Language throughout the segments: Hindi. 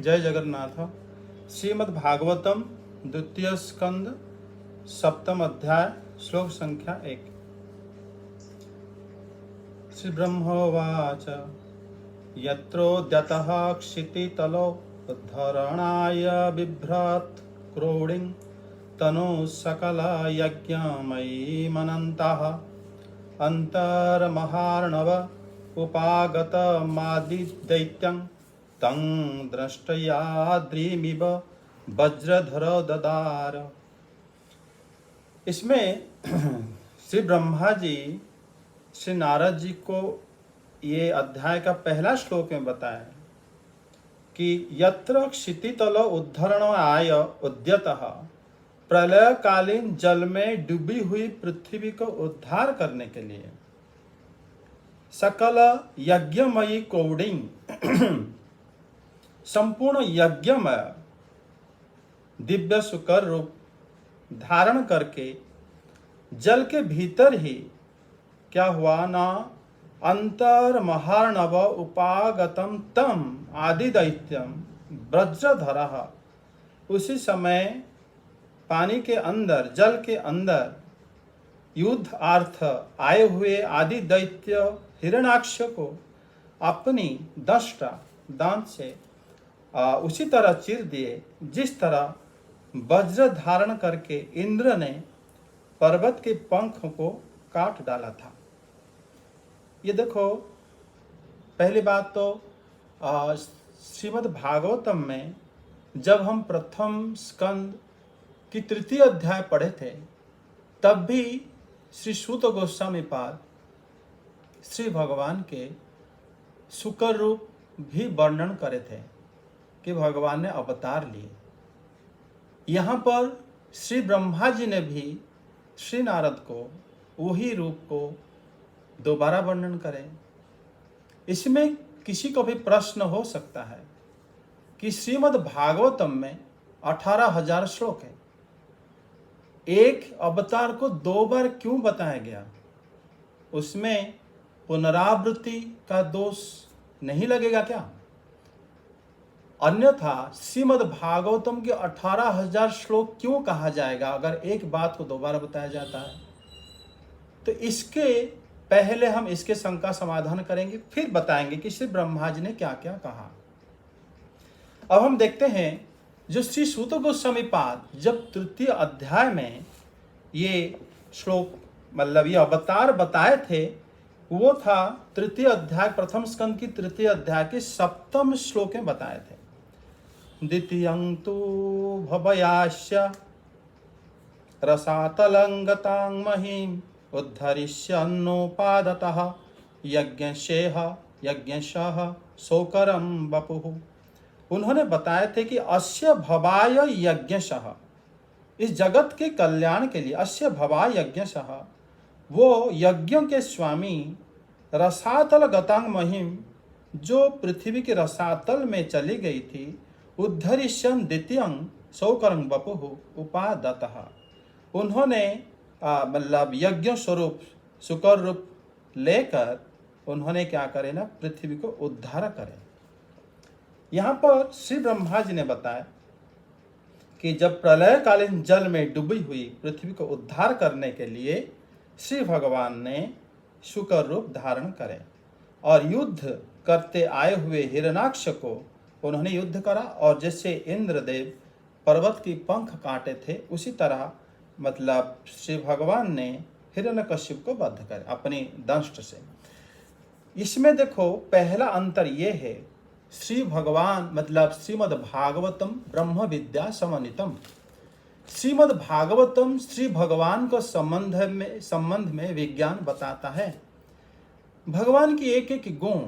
जय जगन्नाथ। श्रीमद्भागवतम द्वितीय स्कंद सप्तम अध्याय श्लोक संख्या 1। श्री ब्रह्मोवाच यत्रोद्यतः क्षितितलो उद्धरणाय बिभ्रत् क्रोडिं तनु सकला यज्ञमयी मनन्तः अंतर्महार्णव उपागतमादिदैत्यं तं दृष्टयाद्रिमिव वज्रधर ददार। इसमें श्री ब्रह्मा जी श्री नारद जी को ये अध्याय का पहला श्लोक में बताया कि यत्र क्षितितल उद्धरण आय उद्यतः, प्रलयकालीन जल में डूबी हुई पृथ्वी को उद्धार करने के लिए सकल यज्ञमयी कौडिंग संपूर्ण यज्ञमय दिव्य सुकर रूप धारण करके जल के भीतर ही क्या हुआ ना, अंतर महार्णव उपागतम तम आदि दैत्यम वज्रधरः, उसी समय पानी के अंदर जल के अंदर युद्ध अर्थ आए हुए आदि दैत्य हिरण्याक्ष को अपनी दष्टा दांत से उसी तरह चीर दिए जिस तरह वज्र धारण करके इंद्र ने पर्वत के पंख को काट डाला था। ये देखो, पहली बात तो श्रीमद् भागवतम में जब हम प्रथम स्कंद की तृतीय अध्याय पढ़े थे तब भी श्री सूत गोस्वामी पाद श्री भगवान के शुकर रूप भी वर्णन करे थे कि भगवान ने अवतार लिए। यहाँ पर श्री ब्रह्मा जी ने भी श्री नारद को वही रूप को दोबारा वर्णन करें। इसमें किसी को भी प्रश्न हो सकता है कि श्रीमद् भागवतम में 18,000 श्लोक है, एक अवतार को 2 बार क्यों बताया गया? उसमें पुनरावृत्ति का दोष नहीं लगेगा क्या? अन्यथा श्रीमद् भागवतम के 18,000 श्लोक क्यों कहा जाएगा अगर एक बात को दोबारा बताया जाता है? तो इसके पहले हम इसके शंका समाधान करेंगे, फिर बताएंगे कि श्री ब्रह्मा जी ने क्या क्या कहा। अब हम देखते हैं जो श्री सूत गोस्वामी पाद जब तृतीय अध्याय में ये श्लोक मतलब ये अवतार बताए थे, वो था तृतीय अध्याय प्रथम स्कंद की तृतीय अध्याय के सप्तम श्लोक में बताए थे। द्वितीयं तु भवयास्य रसातलंगतां महीम् उद्धरिष्यन्नोपादतः यज्ञशः शोकरं वपुः। उन्होंने बताए थे कि अस्य भवाय यज्ञशः, इस जगत के कल्याण के लिए अस्य भवाय यज्ञशः, वो यज्ञों के स्वामी रसातल गतांग महिम, जो पृथ्वी के रसातल में चली गई थी, उद्धरिष्यन् द्वितीयं शोकरं वपुः उपादतः, उन्होंने मतलब यज्ञ स्वरूप शुकर रूप लेकर उन्होंने क्या करे ना, पृथ्वी को उद्धार करे। यहाँ पर श्री ब्रह्मा जी ने बताया कि जब प्रलयकालीन जल में डूबी हुई पृथ्वी को उद्धार करने के लिए श्री भगवान ने शुकर रूप धारण करे और युद्ध करते आए हुए हिरण्याक्ष को उन्होंने युद्ध करा, और जैसे इंद्रदेव पर्वत की पंख काटे थे उसी तरह मतलब श्री भगवान ने हिरण्यकश्यप को वध करे अपनी दंष्ट से। इसमें देखो पहला अंतर ये है, श्री भगवान मतलब श्रीमद् भागवतम ब्रह्म विद्या समन्वितम, श्रीमद् भागवतम श्री भगवान को संबंध में विज्ञान बताता है। भगवान की एक एक गुण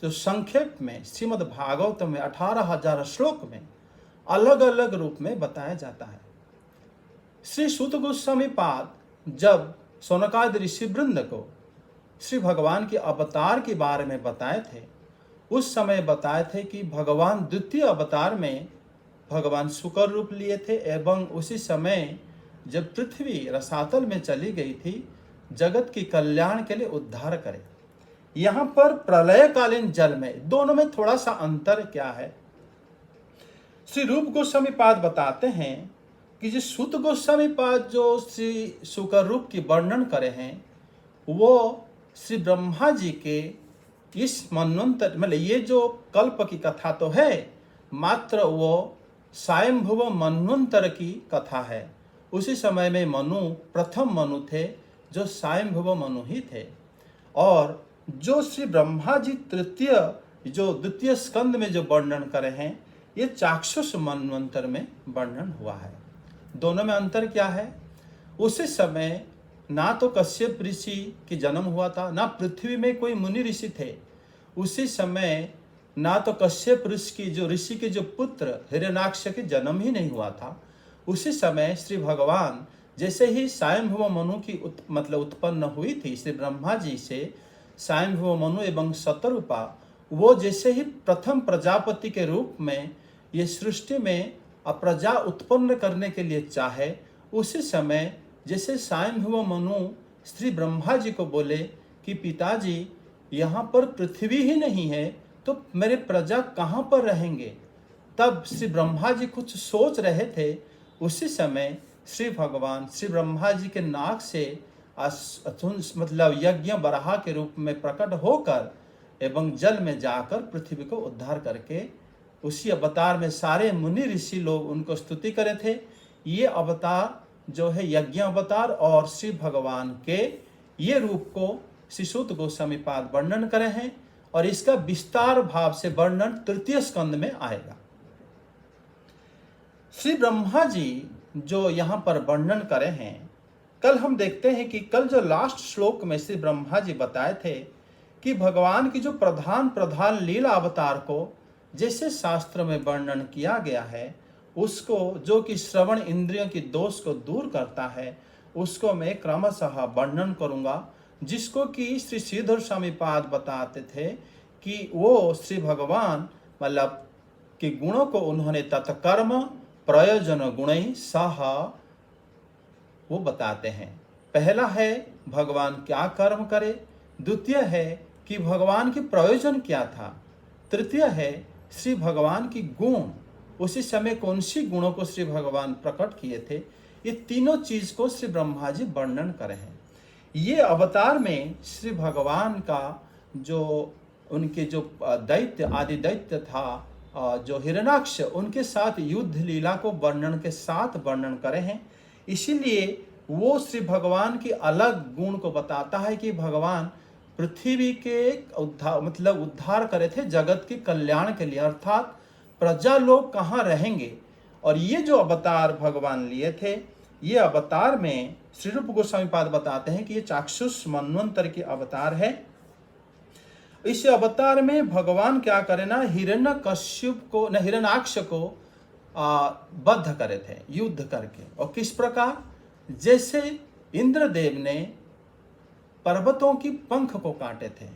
जो संक्षेप में श्रीमद् भागवतम में 18,000 श्लोक में अलग अलग रूप में बताया जाता है। श्री सूत गोस्वामी पाद जब शौनकादि ऋषि वृंद को श्री भगवान के अवतार के बारे में बताए थे, उस समय बताए थे कि भगवान द्वितीय अवतार में भगवान शुकर रूप लिए थे एवं उसी समय जब पृथ्वी रसातल में चली गई थी जगत की कल्याण के लिए उद्धार करे। यहाँ पर प्रलयकालीन जल में दोनों में थोड़ा सा अंतर क्या है? श्री रूप गोस्वामी पाद बताते हैं कि जो सूत गोस्वामी पाद जो श्री शुकर रूप की वर्णन करे हैं, वो श्री ब्रह्मा जी के इस मनवंतर मतलब ये जो कल्प की कथा तो है, मात्र वो स्वयंभुव मनवंतर की कथा है। उसी समय में मनु प्रथम मनु थे, जो स्वयंभुव मनु ही थे। और जो श्री ब्रह्मा जी द्वितीय स्कंद में जो वर्णन करे हैं, ये चाक्षुष मनवंतर में वर्णन हुआ है। दोनों में अंतर क्या है? उसी समय ना तो कश्यप ऋषि की जन्म हुआ था, ना पृथ्वी में कोई मुनि ऋषि थे। उसी समय ना तो कश्यप ऋषि के जो पुत्र हिरण्याक्ष के जन्म ही नहीं हुआ था। उसी समय श्री भगवान जैसे ही स्वयंभुव मनु की उत्पन्न हुई थी, श्री ब्रह्मा जी से स्वयंभुव मनु एवं शतरूपा, वो जैसे ही प्रथम प्रजापति के रूप में ये सृष्टि में प्रजा उत्पन्न करने के लिए चाहे, उसी समय जैसे स्वयंभुव मनु श्री ब्रह्मा जी को बोले कि पिताजी यहाँ पर पृथ्वी ही नहीं है तो मेरे प्रजा कहाँ पर रहेंगे, तब श्री ब्रह्मा जी कुछ सोच रहे थे। उसी समय श्री भगवान श्री ब्रह्मा जी के नाक से यज्ञ बराह के रूप में प्रकट होकर एवं जल में जाकर पृथ्वी को उद्धार करके उसी अवतार में सारे मुनि ऋषि लोग उनको स्तुति करे थे। ये अवतार जो है यज्ञ अवतार और श्री भगवान के ये रूप को श्री सूत गोस्वामी पाद वर्णन करे हैं, और इसका विस्तार भाव से वर्णन तृतीय स्कंद में आएगा। श्री ब्रह्मा जी जो यहाँ पर वर्णन करे हैं, कल हम देखते हैं कि कल जो लास्ट श्लोक में श्री ब्रह्मा जी बताए थे कि भगवान की जो प्रधान लीला अवतार को जैसे शास्त्र में वर्णन किया गया है, उसको जो कि श्रवण इंद्रियों की दोष को दूर करता है, उसको मैं क्रमशः वर्णन करूंगा, जिसको कि श्री श्रीधर स्वामी पाद बताते थे कि वो श्री भगवान मतलब कि गुणों को उन्होंने तत्कर्म प्रयोजन गुण सह वो बताते हैं। पहला है भगवान क्या कर्म करे, द्वितीय है कि भगवान की प्रयोजन क्या था, तृतीय है श्री भगवान की गुण, उसी समय कौन सी गुणों को श्री भगवान प्रकट किए थे। ये तीनों चीज को श्री ब्रह्मा जी वर्णन करे हैं। ये अवतार में श्री भगवान का जो उनके जो दैत्य आदि दैत्य था, जो हिरण्याक्ष, उनके साथ युद्ध लीला को वर्णन के साथ वर्णन करे हैं। इसीलिए वो श्री भगवान की अलग गुण को बताता है कि भगवान पृथ्वी के उद्धार करे थे जगत के कल्याण के लिए, अर्थात प्रजा लोग कहाँ रहेंगे। और ये जो अवतार भगवान लिए थे, ये अवतार में श्री रूप गोस्वामी पाद बताते हैं कि ये चाक्षुष मनवंतर के अवतार है। इस अवतार में भगवान क्या करे ना, हिरण्याक्ष को बद्ध करे थे युद्ध करके। और किस प्रकार, जैसे इंद्रदेव ने पर्वतों की पंख को काटे थे।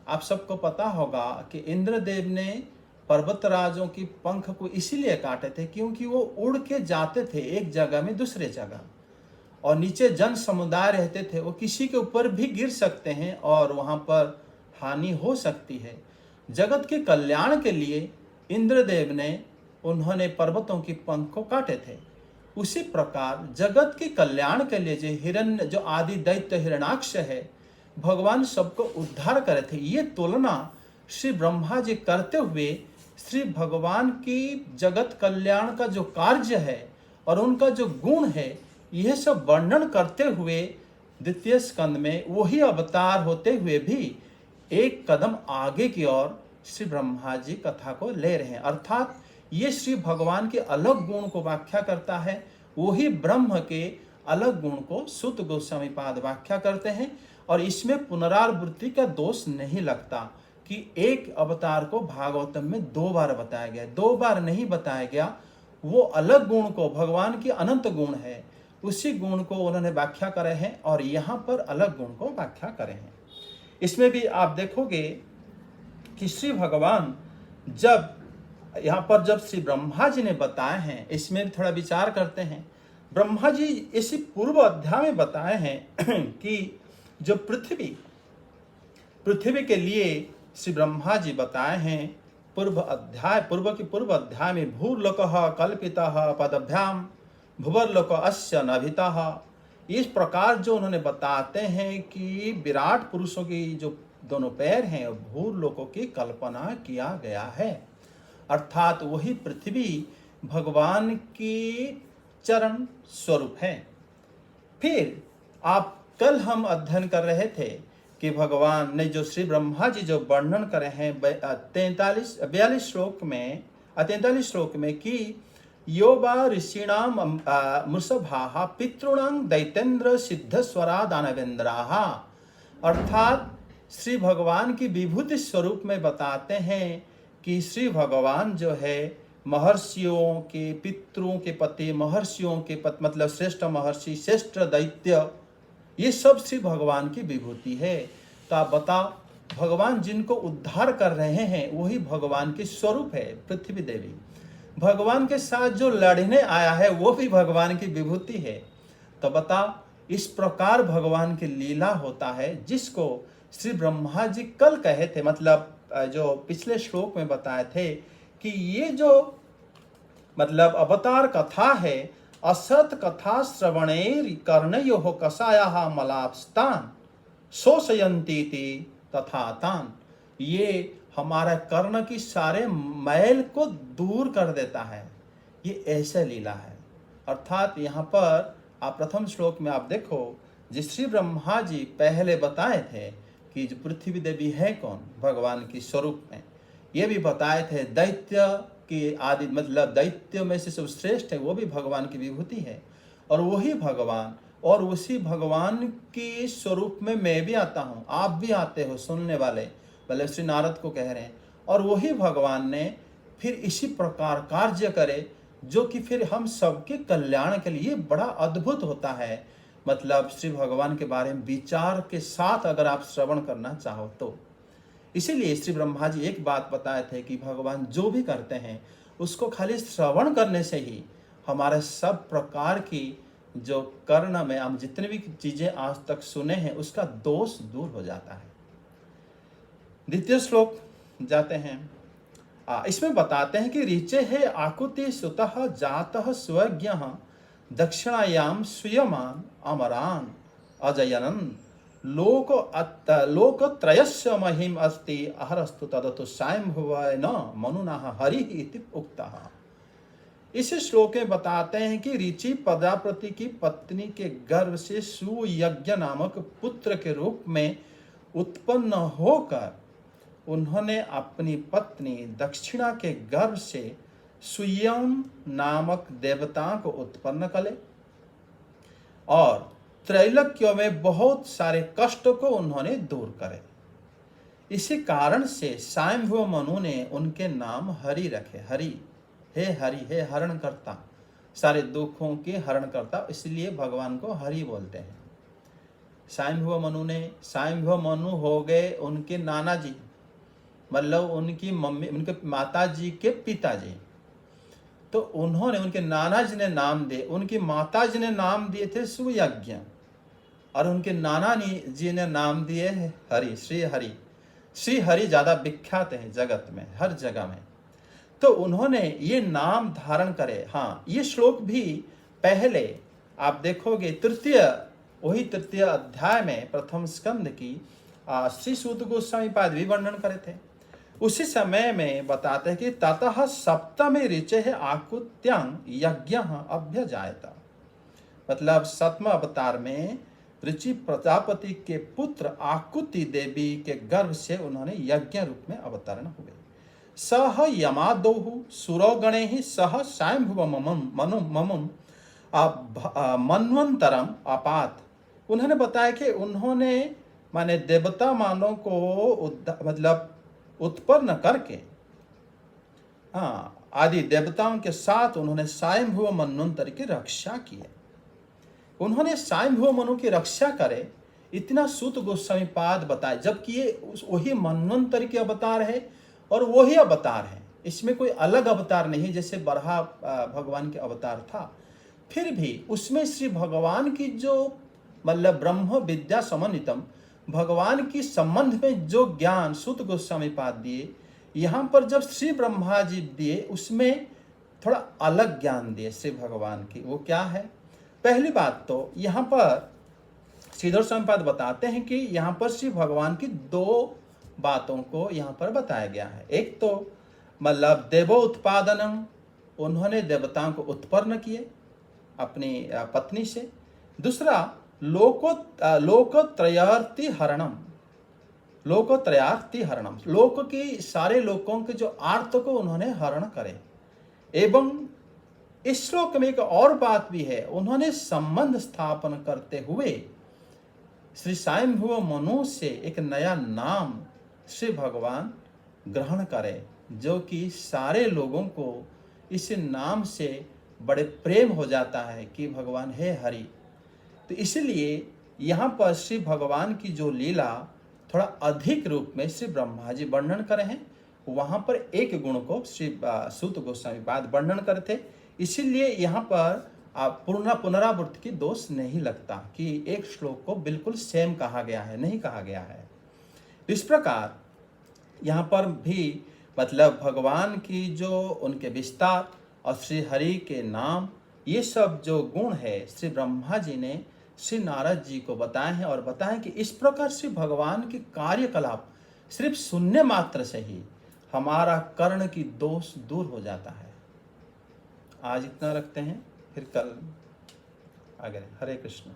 आप सबको पता होगा कि इंद्रदेव ने पर्वतराजों की पंख को इसीलिए काटे थे क्योंकि वो उड़ के जाते थे एक जगह में दूसरे जगह, और नीचे जन समुदाय रहते थे, वो किसी के ऊपर भी गिर सकते हैं और वहां पर हानि हो सकती है। जगत के कल्याण के लिए इंद्रदेव ने उन्होंने पर्वतों की पंख को काटे थे। उसी प्रकार जगत के कल्याण के लिए जो आदि दैत्य हिरण्याक्ष है, भगवान सबको उद्धार करे थे। ये तुलना श्री ब्रह्मा जी करते हुए श्री भगवान की जगत कल्याण का जो कार्य है और उनका जो गुण है, यह सब वर्णन करते हुए द्वितीय स्कंद में वही अवतार होते हुए भी एक कदम आगे की ओर श्री ब्रह्मा जी कथा को ले रहे हैं। अर्थात ये श्री भगवान के अलग गुण को व्याख्या करता है, वही ब्रह्म के अलग गुण को सूत गोस्वामी पाद व्याख्या करते हैं। और इसमें पुनरावृत्ति का दोष नहीं लगता कि एक अवतार को भागवतम में 2 बार बताया गया, 2 बार नहीं बताया गया। वो अलग गुण को, भगवान की अनंत गुण है, उसी गुण को उन्होंने व्याख्या करे हैं और यहाँ पर अलग गुण को व्याख्या करे हैं। इसमें भी आप देखोगे कि श्री भगवान जब श्री ब्रह्मा जी ने बताए हैं, इसमें भी थोड़ा विचार करते हैं। ब्रह्मा जी इसी पूर्व अध्याय में बताए हैं कि जो पृथ्वी के लिए श्री ब्रह्मा जी बताए हैं पूर्व अध्याय में भूर्लोकः कल्पितः पदभ्याम भुवर्लोक अस्य नभितः, इस प्रकार जो उन्होंने बताते हैं कि विराट पुरुषों की जो दोनों पैर हैं भूर्लोकों की कल्पना किया गया है, अर्थात वही पृथ्वी भगवान की चरण स्वरूप है। फिर आप कल हम अध्ययन कर रहे थे कि भगवान ने जो श्री ब्रह्मा जी जो वर्णन करे हैं 43 श्लोक में कि यो वा ऋषीणाम मृषभाः पितॄणां दैतेन्द्र सिद्धस्वरा दानवेन्द्राः, अर्थात श्री भगवान की विभूति स्वरूप में बताते हैं कि श्री भगवान जो है महर्षियों के पितरों के पति, महर्षियों के पति मतलब श्रेष्ठ महर्षि, श्रेष्ठ दैत्य, ये सब श्री भगवान की विभूति है। तो आप बताओ, भगवान जिनको उद्धार कर रहे हैं वही भगवान के स्वरूप है पृथ्वी देवी। भगवान के साथ जो लड़ने आया है वो भी भगवान की विभूति है। तो बताओ, इस प्रकार भगवान की लीला होता है जिसको श्री ब्रह्मा जी कल कहे थे, मतलब जो पिछले श्लोक में बताए थे कि ये जो मतलब अवतार कथा है, असत कथा श्रवणेर कर्णयोः कषायाः मलाप्स्तान शोषयन्तीति तथा तान, ये हमारा कर्ण की सारे मैल को दूर कर देता है, ये ऐसे लीला है। अर्थात यहाँ पर आप प्रथम श्लोक में आप देखो, जिस श्री ब्रह्मा जी पहले बताए थे कि जो पृथ्वी देवी है कौन, भगवान की स्वरूप में, ये भी बताए थे दैत्य की आदि मतलब दैत्य में से सब श्रेष्ठ है वो भी भगवान की विभूति है, और वही भगवान और उसी भगवान की स्वरूप में मैं भी आता हूँ, आप भी आते हो सुनने वाले, भले श्री नारद को कह रहे हैं। और वही भगवान ने फिर इसी प्रकार कार्य करे जो कि फिर हम सबके कल्याण के लिए बड़ा अद्भुत होता है। मतलब श्री भगवान के बारे में विचार के साथ अगर आप श्रवण करना चाहो तो, इसीलिए श्री ब्रह्मा जी एक बात बताए थे कि भगवान जो भी करते हैं उसको खाली श्रवण करने से ही हमारे सब प्रकार की जो कर्ण में हम जितनी भी चीजें आज तक सुने हैं उसका दोष दूर हो जाता है। द्वितीय श्लोक जाते हैं। इसमें बताते हैं कि ऋचे है आकुति सुतः जातः स्वज्ञः दक्षिणायाम स्वीयमान अमरान अजयनन लोकत्रयस्य महिम अस्ति अहरस्तु तदतु स्वयंभुवेन मनुना हरि इति उक्तः। इस श्लोक में बताते हैं कि ऋचि प्रजापति की पत्नी के गर्भ से सुयज्ञ नामक पुत्र के रूप में उत्पन्न होकर उन्होंने अपनी पत्नी दक्षिणा के गर्भ से सुयम नामक देवता को उत्पन्न करे और त्रैलोक्य में बहुत सारे कष्ट को उन्होंने दूर करे। इसी कारण से स्वयंभुव मनु ने उनके नाम हरि रखे। हरि हे हरण करता, सारे दुखों के हरण करता, इसलिए भगवान को हरि बोलते हैं। स्वयंभुव मनु हो गए उनके नाना जी, मतलब उनकी मम्मी, उनके माता जी के पिताजी। तो उन्होंने, उनके नाना जी ने नाम दिए, उनकी माता जी ने नाम दिए थे सुयज्ञ, और उनके नाना जी ने नाम दिए हरि, श्री हरि ज्यादा विख्यात है जगत में, हर जगह में। तो उन्होंने ये नाम धारण करे। हाँ, ये श्लोक भी पहले आप देखोगे तृतीय अध्याय में प्रथम स्कंद की श्री सूत गोस्वामी पाद भी वर्णन करे थे। उसी समय में बताते हैं कि ततः सप्तमे ऋचे आकुत्यां यज्ञ अभ्यजायत, मतलब सप्तम अवतार में ऋचि प्रजापति के पुत्र आकुति देवी के गर्भ से उन्होंने यज्ञ रूप में अवतरण हुए। सह यमादोहु सुरगणे ही सह स्वयंभुव ममुम मन्वंतरम अपात। उन्होंने बताया कि उन्होंने माने देवता मानव को मतलब उत्पन्न करके आदि देवताओं के साथ उन्होंने स्वयंभुव मन्वंतर की रक्षा की। उन्होंने स्वयंभुव मनु की रक्षा करे, इतना सूत गोस्वामी पाद बताए, जबकि ये वही मन्वंतर के अवतार है और वही अवतार है, इसमें कोई अलग अवतार नहीं जैसे बरहा भगवान के अवतार था। फिर भी उसमें श्री भगवान की जो मतलब ब्रह्म विद्या समन्वितम, भगवान की संबंध में जो ज्ञान सूत गोस्वामी पाद दिए, यहाँ पर जब श्री ब्रह्मा जी दिए उसमें थोड़ा अलग ज्ञान दिए श्री भगवान की। वो क्या है? पहली बात तो यहाँ पर श्रीधर स्वामी पाद बताते हैं कि यहाँ पर श्री भगवान की दो बातों को यहाँ पर बताया गया है। एक तो मतलब देवो उत्पादनम, उन्होंने देवताओं को उत्पन्न किए अपनी पत्नी से। दूसरा लोकोत्रयार्थी हरणम, लोकोत्रयार्थी हरणम, लोक की सारे लोकों के जो आर्त को उन्होंने हरण करे। एवं इस श्लोक में एक और बात भी है, उन्होंने संबंध स्थापन करते हुए श्री स्वयंभुव मनु से एक नया नाम श्री भगवान ग्रहण करें, जो कि सारे लोगों को इस नाम से बड़े प्रेम हो जाता है कि भगवान है हरि। तो इसलिए यहाँ पर श्री भगवान की जो लीला थोड़ा अधिक रूप में श्री ब्रह्मा जी वर्णन करे हैं, वहाँ पर एक गुण को श्री सूत गोस्वामी पाद वर्णन करते। इसीलिए यहाँ पर पुनरावृत्ति की दोष नहीं लगता कि एक श्लोक को बिल्कुल सेम कहा गया है, नहीं कहा गया है। इस प्रकार यहाँ पर भी मतलब भगवान की जो उनके विस्तार और श्री हरि के नाम, ये सब जो गुण है श्री ब्रह्मा जी ने श्री नारद जी को बताए हैं और बताएं कि इस प्रकार से भगवान के कार्यकलाप सिर्फ सुनने मात्र से ही हमारा कर्ण की दोष दूर हो जाता है। आज इतना रखते हैं, फिर कल आगे। हरे कृष्ण।